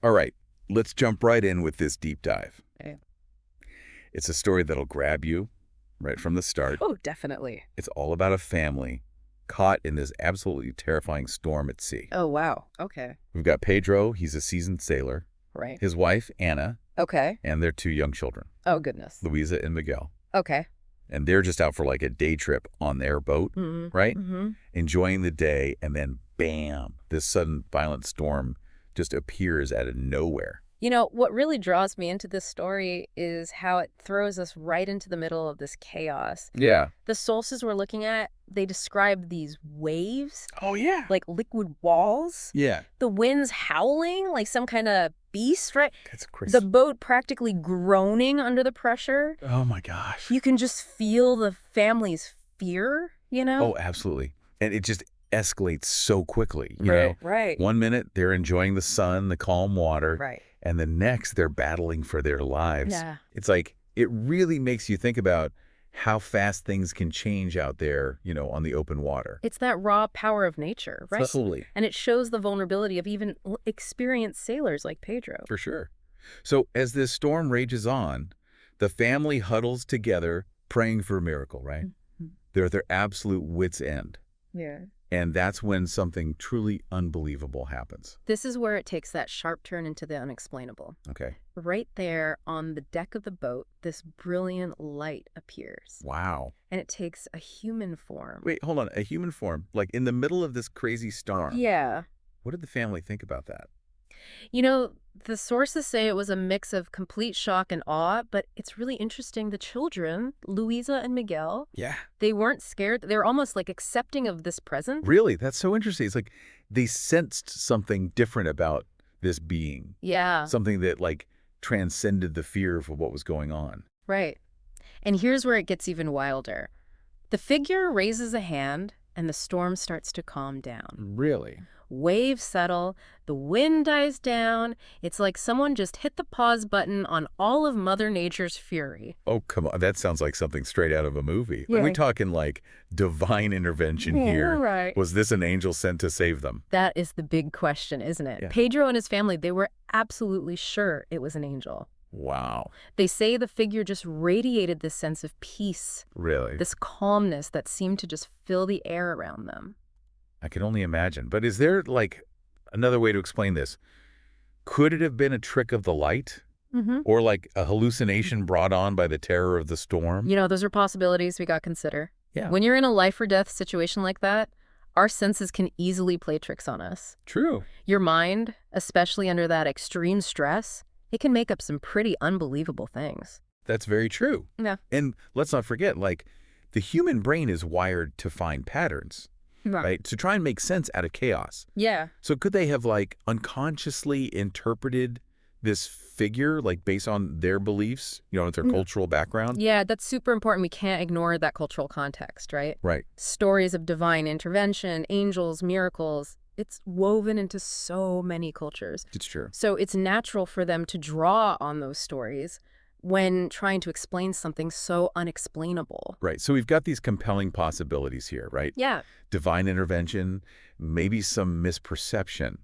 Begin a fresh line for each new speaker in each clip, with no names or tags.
All right, let's jump right in with this deep dive.
Okay.
It's a story that'll grab you right from the start.
Oh, definitely.
It's all about a family caught in this absolutely terrifying storm at sea.
Oh, wow. Okay.
We've got Pedro, he's a seasoned sailor,
Right.
his wife, Anna,
Okay.
and their two young children,
Oh, goodness.
Luiza and Miguel.
Okay.
And they're just out for like a day trip on their boat,
Mm-hmm.
right?
Mm-hmm.
Enjoying the day, and then bam, this sudden violent storm just appears out of nowhere.
You know, what really draws me into this story is how it throws us right into the middle of this chaos.
Yeah.
The sources we're looking at, they describe these waves,
Oh, yeah.
like liquid walls,
Yeah.
the winds howling like some kind of beast, right?
That's crazy.
The boat practically groaning under the pressure.
Oh, my gosh.
You can just feel the family's fear, you know?
Oh, absolutely. And it just escalates so quickly, you know?
Right.
One minute, they're enjoying the sun, the calm water.
Right.
And the next, they're battling for their lives.
Yeah.
It's like, it really makes you think about how fast things can change out there, you know, on the open water.
It's that raw power of nature, right?
Totally.
And it shows the vulnerability of even experienced sailors like Pedro.
For sure. So as this storm rages on, the family huddles together, praying for a miracle, right?
Mm-hmm.
They're at their absolute wit's end.
Yeah.
And that's when something truly unbelievable happens.
This is where it takes that sharp turn into the unexplainable.
Okay.
Right there on the deck of the boat, this brilliant light appears.
Wow.
And it takes a human form.
Wait, hold on. A human form, like in the middle of this crazy storm.
Yeah.
What did the family think about that?
You know, the sources say it was a mix of complete shock and awe, but it's really interesting. The children, Luiza and Miguel,
Yeah.
they weren't scared. They were almost like accepting of this present.
Really? That's so interesting. It's like they sensed something different about this being.
Yeah.
Something that like transcended the fear of what was going on.
Right. And here's where it gets even wilder. The figure raises a hand and the storm starts to calm down.
Really?
Waves settle, the wind dies down. It's like someone just hit the pause button on all of Mother Nature's fury.
Oh, come on. That sounds like something straight out of a movie.
Yeah.
Are we talking like divine intervention
Yeah,
here?
right.
Was this an angel sent to save them?
That is the big question, isn't it?
Yeah.
Pedro and his family, they were absolutely sure it was an angel.
Wow.
They say the figure just radiated this sense of peace,
Really?
this calmness that seemed to just fill the air around them.
I can only imagine. But is there like another way to explain this? Could it have been a trick of the light?
Mm-hmm.
Or like a hallucination brought on by the terror of the storm?
You know, those are possibilities we got to consider.
Yeah.
When you're in a life or death situation like that, our senses can easily play tricks on us.
True.
Your mind, especially under that extreme stress, it can make up some pretty unbelievable things.
That's very true.
Yeah.
And let's not forget, like, the human brain is wired to find patterns, right? To try and make sense out of chaos.
Yeah.
So could they have, like, unconsciously interpreted this figure, like, based on their beliefs, you know, their cultural background?
Yeah, that's super important. We can't ignore that cultural context, right?
Right.
Stories of divine intervention, angels, miracles, it's woven into so many cultures.
It's true.
So it's natural for them to draw on those stories when trying to explain something so unexplainable.
Right. So we've got these compelling possibilities here, right?
Yeah.
Divine intervention, maybe some misperception,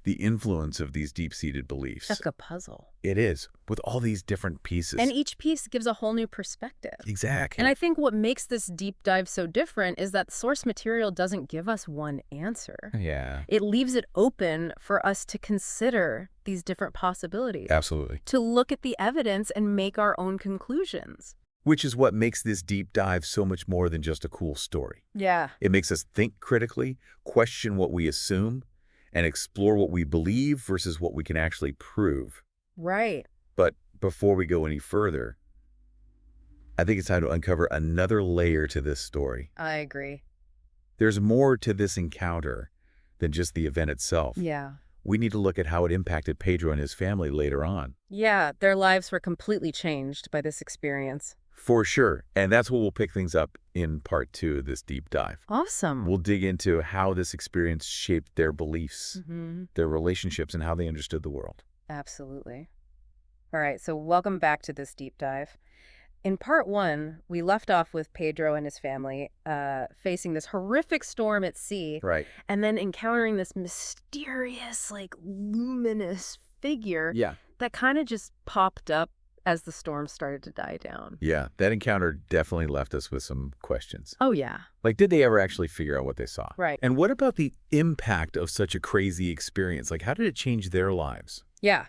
the influence of these deep-seated beliefs.
That's like a puzzle.
It is, with all these different pieces.
And each piece gives a whole new perspective.
Exactly.
And I think what makes this deep dive so different is that source material doesn't give us one answer.
Yeah.
It leaves it open for us to consider these different possibilities.
Absolutely.
To look at the evidence and make our own conclusions.
Which is what makes this deep dive so much more than just a cool story.
Yeah.
It makes us think critically, question what we assume, and explore what we believe versus what we can actually prove.
Right.
But before we go any further, I think it's time to uncover another layer to this story.
I agree.
There's more to this encounter than just the event itself.
Yeah.
We need to look at how it impacted Pedro and his family later on.
Yeah, their lives were completely changed by this experience.
For sure. And that's what we'll pick things up in part 2 of this deep dive.
Awesome.
We'll dig into how this experience shaped their beliefs,
Mm-hmm.
their relationships, and how they understood the world.
Absolutely. All right, so welcome back to this deep dive. In part 1, we left off with Pedro and his family facing this horrific storm at sea,
Right.
and then encountering this mysterious, like, luminous figure
Yeah.
that kind of just popped up as the storm started to die down.
Yeah, that encounter definitely left us with some questions.
Oh, yeah.
Like, did they ever actually figure out what they saw?
Right.
And what about the impact of such a crazy experience? Like, how did it change their lives?
Yeah.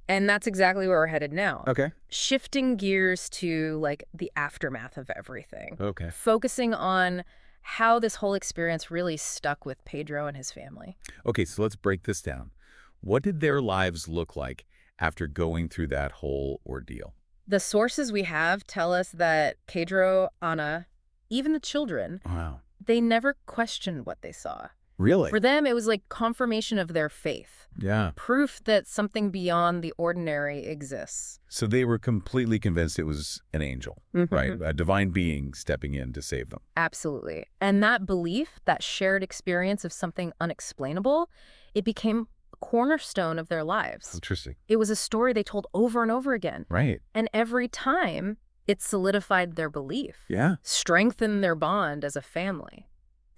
And that's exactly where we're headed now.
Okay.
Shifting gears to, like, the aftermath of everything.
Okay.
Focusing on how this whole experience really stuck with Pedro and his family.
Okay, so let's break this down. What did their lives look like after going through that whole ordeal?
The sources we have tell us that Pedro, Ana, even the children,
Wow.
they never questioned what they saw.
Really?
For them, it was like confirmation of their faith.
Yeah.
Proof that something beyond the ordinary exists.
So they were completely convinced it was an angel, right? A divine being stepping in to save them.
Absolutely. And that belief, that shared experience of something unexplainable, it became a cornerstone of their lives.
Interesting.
It was a story they told over and over again.
Right.
And every time, it solidified their belief.
Yeah.
Strengthened their bond as a family.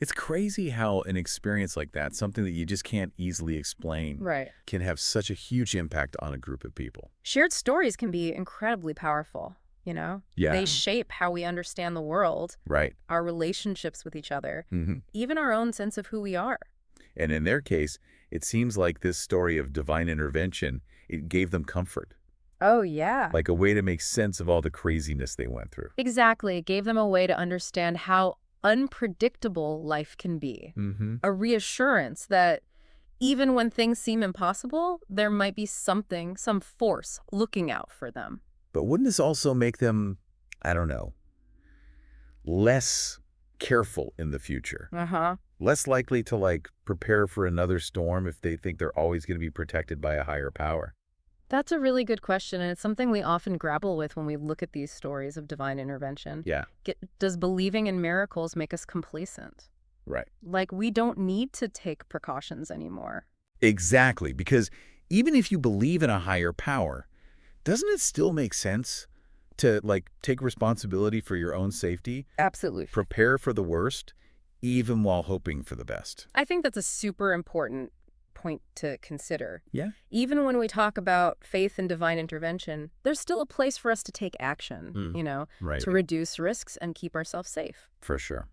It's crazy how an experience like that, something that you just can't easily explain,
Right.
can have such a huge impact on a group of people.
Shared stories can be incredibly powerful, you know?
Yeah.
They shape how we understand the world,
Right.
our relationships with each other,
Mm-hmm.
even our own sense of who we are.
And in their case, it seems like this story of divine intervention, it gave them comfort,
Oh, yeah.
like a way to make sense of all the craziness they went through.
Exactly. It gave them a way to understand how unpredictable life can be.
Mm-hmm.
A reassurance that even when things seem impossible, there might be something, some force looking out for them.
But wouldn't this also make them, I don't know, less careful in the future?
Uh-huh.
Less likely to, like, prepare for another storm if they think they're always going to be protected by a higher power?
That's a really good question, and it's something we often grapple with when we look at these stories of divine intervention.
Yeah.
Does believing in miracles make us complacent?
Right.
Like we don't need to take precautions anymore.
Exactly, because even if you believe in a higher power, doesn't it still make sense to, like, take responsibility for your own safety,
Absolutely.
prepare for the worst, even while hoping for the best?
I think that's a super important point to consider.
Yeah.
Even when we talk about faith and divine intervention, there's still a place for us to take action,
Right.
to reduce risks and keep ourselves safe.
For sure.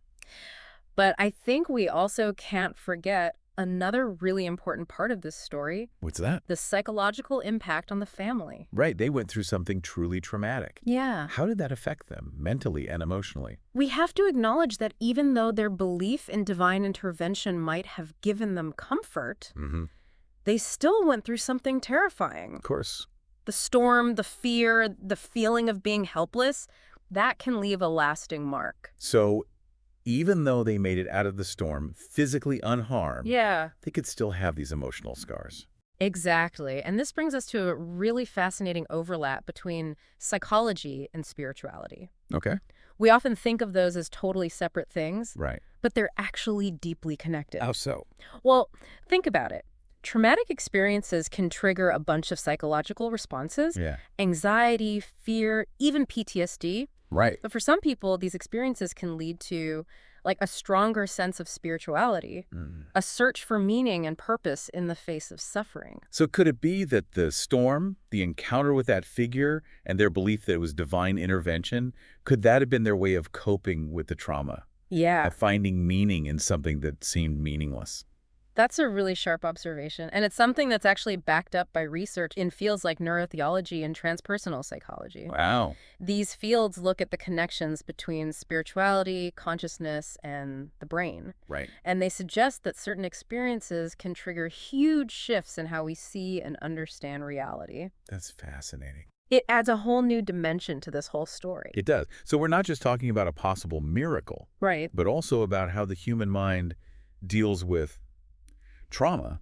But I think we also can't forget another really important part of this story,
What's that?
the psychological impact on the family.
Right. They went through something truly traumatic.
Yeah.
How did that affect them mentally and emotionally?
We have to acknowledge that even though their belief in divine intervention might have given them comfort,
Mm-hmm.
they still went through something terrifying.
Of course.
The storm, the fear, the feeling of being helpless, that can leave a lasting mark.
So even though they made it out of the storm physically unharmed,
Yeah.
they could still have these emotional scars.
Exactly. And this brings us to a really fascinating overlap between psychology and spirituality.
Okay.
We often think of those as totally separate things,
Right.
but they're actually deeply connected.
How so?
Well, think about it. Traumatic experiences can trigger a bunch of psychological responses,
Yeah.
anxiety, fear, even PTSD.
Right.
But for some people, these experiences can lead to like a stronger sense of spirituality, a search for meaning and purpose in the face of suffering.
So could it be that the storm, the encounter with that figure, and their belief that it was divine intervention, could that have been their way of coping with the trauma?
Yeah,
Of finding meaning in something that seemed meaningless?
that's a really sharp observation. And it's something that's actually backed up by research in fields like neurotheology and transpersonal psychology.
Wow.
These fields look at the connections between spirituality, consciousness, and the brain.
Right.
And they suggest that certain experiences can trigger huge shifts in how we see and understand reality.
That's fascinating.
It adds a whole new dimension to this whole story.
It does. So we're not just talking about a possible miracle,
Right.
but also about how the human mind deals with trauma,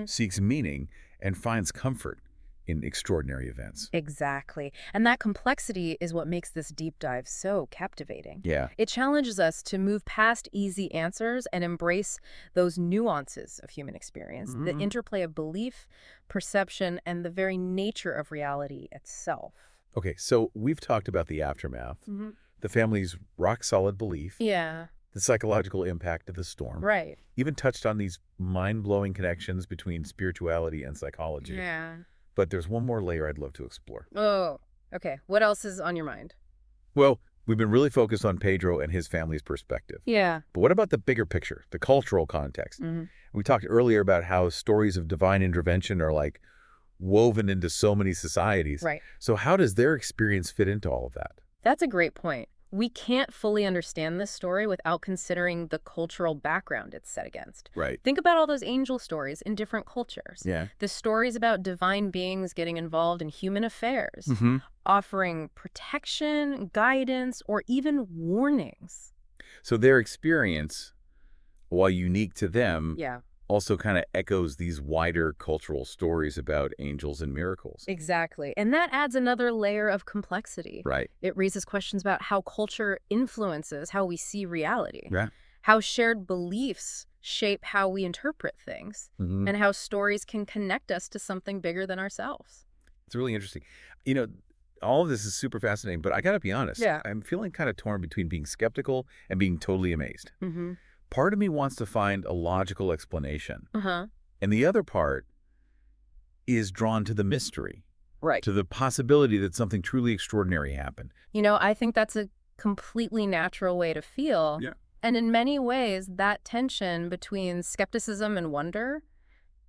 seeks meaning, and finds comfort in extraordinary events.
Exactly. And that complexity is what makes this deep dive so captivating.
Yeah.
It challenges us to move past easy answers and embrace those nuances of human experience, the interplay of belief, perception, and the very nature of reality itself.
Okay, so we've talked about the aftermath, the family's rock-solid belief,
Yeah,
the psychological impact of the storm,
right.
even touched on these mind-blowing connections between spirituality and psychology.
Yeah.
But there's one more layer I'd love to explore.
Oh, okay. What else is on your mind?
Well, we've been really focused on Pedro and his family's perspective.
Yeah.
But what about the bigger picture, the cultural context?
Hmm.
We talked earlier about how stories of divine intervention are like woven into so many societies.
Right.
So how does their experience fit into all of that?
That's a great point. We can't fully understand this story without considering the cultural background it's set against.
Right.
Think about all those angel stories in different cultures.
Yeah.
The stories about divine beings getting involved in human affairs,
Mm-hmm.
offering protection, guidance, or even warnings.
So their experience, while unique to them,
Yeah,
also kind of echoes these wider cultural stories about angels and miracles.
exactly. And that adds another layer of complexity.
Right.
It raises questions about how culture influences how we see reality,
Yeah.
how shared beliefs shape how we interpret things,
Mm-hmm.
and how stories can connect us to something bigger than ourselves.
It's really interesting. You know, all of this is super fascinating, but I got to be honest.
Yeah.
I'm feeling kind of torn between being skeptical and being totally amazed.
Mm-hmm.
Part of me wants to find a logical explanation,
Uh-huh.
and the other part is drawn to the mystery,
Right.
to the possibility that something truly extraordinary happened.
I think that's a completely natural way to feel.
Yeah.
And in many ways, that tension between skepticism and wonder,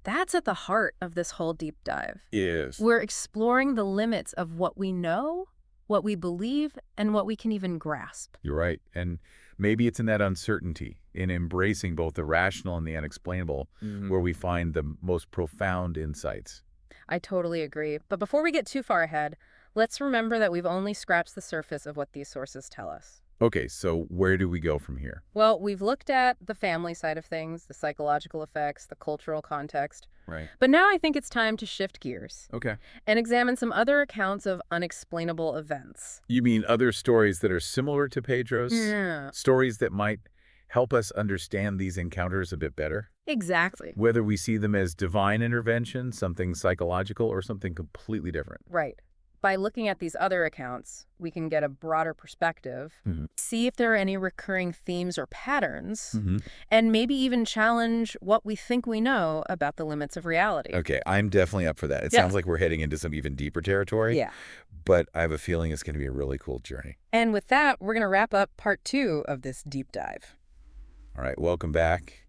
that's at the heart of this whole deep dive.
Is.
We're exploring the limits of what we know, what we believe, and what we can even grasp.
You're right. And maybe it's in that uncertainty, in embracing both the rational and the unexplainable, where we find the most profound insights.
I totally agree. But before we get too far ahead, let's remember that we've only scratched the surface of what these sources tell us.
Okay, so where do we go from here?
Well, we've looked at the family side of things, the psychological effects, the cultural context.
Right.
But now I think it's time to shift gears
Okay.
and examine some other accounts of unexplainable events.
You mean other stories that are similar to Pedro's?
Yeah,
Stories that might help us understand these encounters a bit better?
exactly.
Whether we see them as divine intervention, something psychological, or something completely different.
Right. By looking at these other accounts, we can get a broader perspective,
Mhm.
see if there are any recurring themes or patterns,
Mm-hmm.
and maybe even challenge what we think we know about the limits of reality.
Okay, I'm definitely up for that. It
Yeah.
sounds like we're heading into some even deeper territory,
Yeah.
but I have a feeling it's going to be a really cool journey.
And with that, we're going to wrap up part 2 of this deep dive.
All right, welcome back.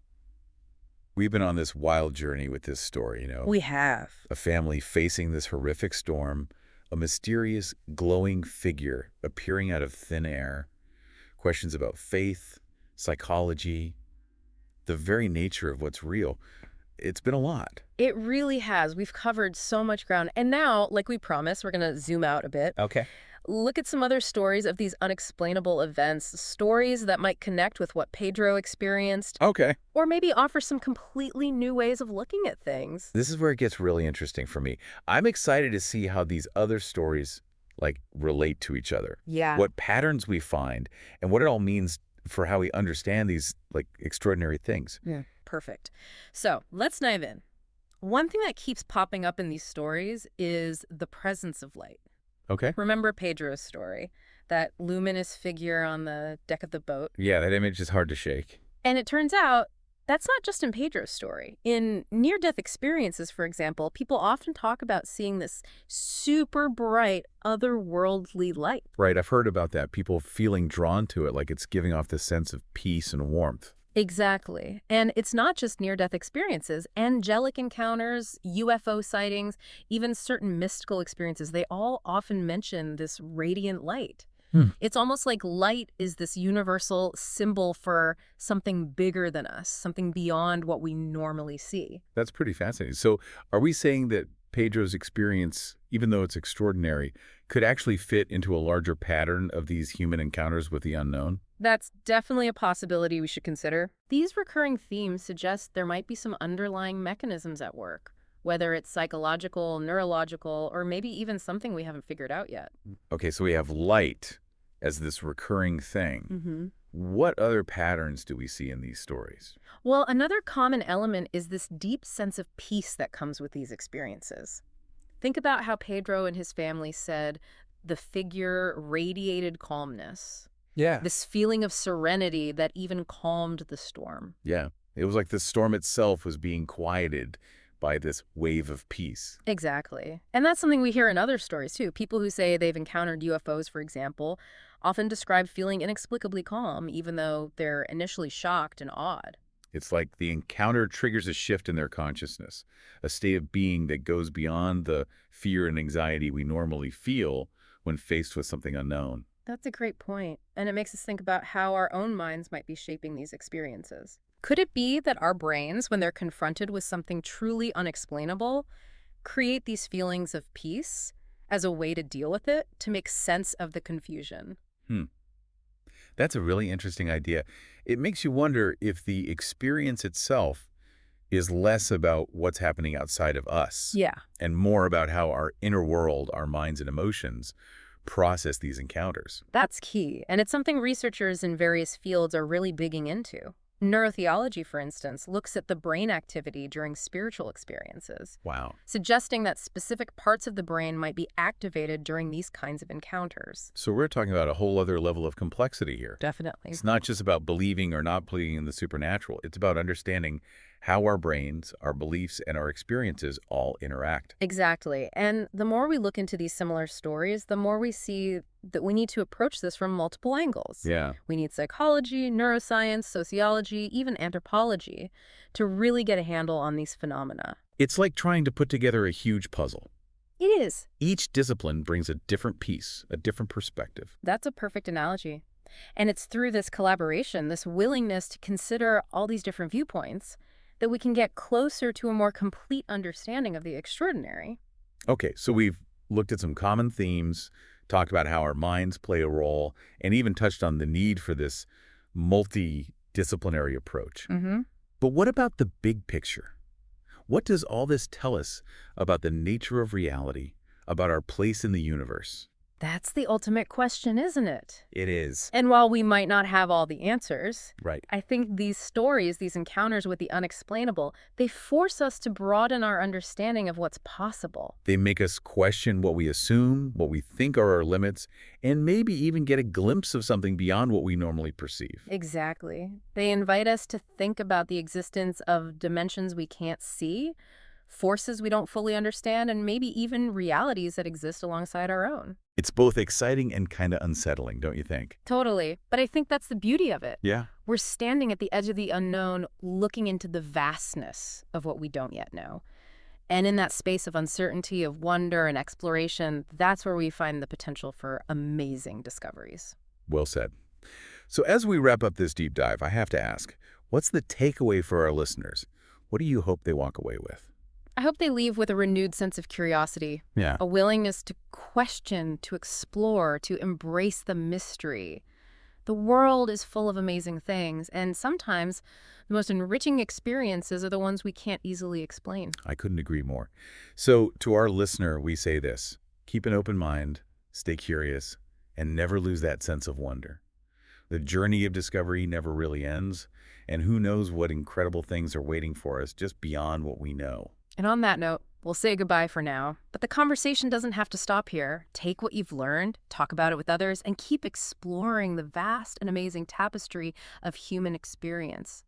We've been on this wild journey with this story,
We have.
a family facing this horrific storm, a mysterious glowing figure appearing out of thin air, questions about faith, psychology, the very nature of what's real. It's been a lot.
It really has. We've covered so much ground. And now, like we promised, we're going to zoom out a bit.
Okay.
Look at some other stories of these unexplainable events, stories that might connect with what Pedro experienced,
Okay.
or maybe offer some completely new ways of looking at things.
This is where it gets really interesting for me. I'm excited to see how these other stories relate to each other.
Yeah.
What patterns we find and what it all means for how we understand these extraordinary things.
Yeah. Perfect. So let's dive in. One thing that keeps popping up in these stories is the presence of light.
Okay.
Remember Pedro's story, that luminous figure on the deck of the boat?
Yeah, that image is hard to shake.
And it turns out that's not just in Pedro's story. In near-death experiences, for example, people often talk about seeing this super bright, otherworldly light.
Right, I've heard about that. People feeling drawn to it, like it's giving off this sense of peace and warmth.
Exactly. And it's not just near-death experiences. Angelic encounters, UFO sightings, even certain mystical experiences, they all often mention this radiant light. It's almost like light is this universal symbol for something bigger than us, something beyond what we normally see.
That's pretty fascinating. So are we saying that Pedro's experience, even though it's extraordinary, could actually fit into a larger pattern of these human encounters with the unknown?
That's definitely a possibility we should consider. These recurring themes suggest there might be some underlying mechanisms at work, whether it's psychological, neurological, or maybe even something we haven't figured out yet.
Okay, so we have light as this recurring thing.
Mm-hmm.
What other patterns do we see in these stories?
Well, another common element is this deep sense of peace that comes with these experiences. Think about how Pedro and his family said the figure radiated calmness.
Yeah.
This feeling of serenity that even calmed the storm.
Yeah. It was like the storm itself was being quieted by this wave of peace.
Exactly. And that's something we hear in other stories, too. People who say they've encountered UFOs, for example, often describe feeling inexplicably calm, even though they're initially shocked and awed.
It's like the encounter triggers a shift in their consciousness, a state of being that goes beyond the fear and anxiety we normally feel when faced with something unknown.
That's a great point, and it makes us think about how our own minds might be shaping these experiences. Could it be that our brains, when they're confronted with something truly unexplainable, create these feelings of peace as a way to deal with it, to make sense of the confusion?
Hmm. That's a really interesting idea. It makes you wonder if the experience itself is less about what's happening outside of us
Yeah,
and more about how our inner world, our minds and emotions, process these encounters.
that's key, and it's something researchers in various fields are really digging into. Neurotheology, for instance, looks at the brain activity during spiritual experiences,
Wow.
suggesting that specific parts of the brain might be activated during these kinds of encounters.
So we're talking about a whole other level of complexity here.
Definitely.
It's not just about believing or not believing in the supernatural. It's about understanding how our brains, our beliefs, and our experiences all interact.
Exactly. And the more we look into these similar stories, the more we see that we need to approach this from multiple angles.
Yeah.
We need psychology, neuroscience, sociology, even anthropology to really get a handle on these phenomena.
It's like trying to put together a huge puzzle.
It is.
Each discipline brings a different piece, a different perspective.
That's a perfect analogy. And it's through this collaboration, this willingness to consider all these different viewpoints, that we can get closer to a more complete understanding of the extraordinary.
Okay, so we've looked at some common themes, talked about how our minds play a role, and even touched on the need for this multidisciplinary approach.
Mm-hmm.
But what about the big picture? What does all this tell us about the nature of reality, about our place in the universe?
That's the ultimate question, isn't it?
It is.
And while we might not have all the answers,
Right.
I think these stories, these encounters with the unexplainable, they force us to broaden our understanding of what's possible.
They make us question what we assume, what we think are our limits, and maybe even get a glimpse of something beyond what we normally perceive.
Exactly. They invite us to think about the existence of dimensions we can't see, forces we don't fully understand, and maybe even realities that exist alongside our own.
It's both exciting and kind of unsettling, don't you think?
Totally. But I think that's the beauty of it.
Yeah.
We're standing at the edge of the unknown, looking into the vastness of what we don't yet know. And in that space of uncertainty, of wonder and exploration, that's where we find the potential for amazing discoveries.
Well said. So as we wrap up this deep dive, I have to ask, what's the takeaway for our listeners? What do you hope they walk away with?
I hope they leave with a renewed sense of curiosity,
Yeah.
a willingness to question, to explore, to embrace the mystery. The world is full of amazing things, and sometimes the most enriching experiences are the ones we can't easily explain.
I couldn't agree more. So to our listener, we say this: keep an open mind, stay curious, and never lose that sense of wonder. The journey of discovery never really ends, and who knows what incredible things are waiting for us just beyond what we know.
And on that note, we'll say goodbye for now. But the conversation doesn't have to stop here. Take what you've learned, talk about it with others, and keep exploring the vast and amazing tapestry of human experience.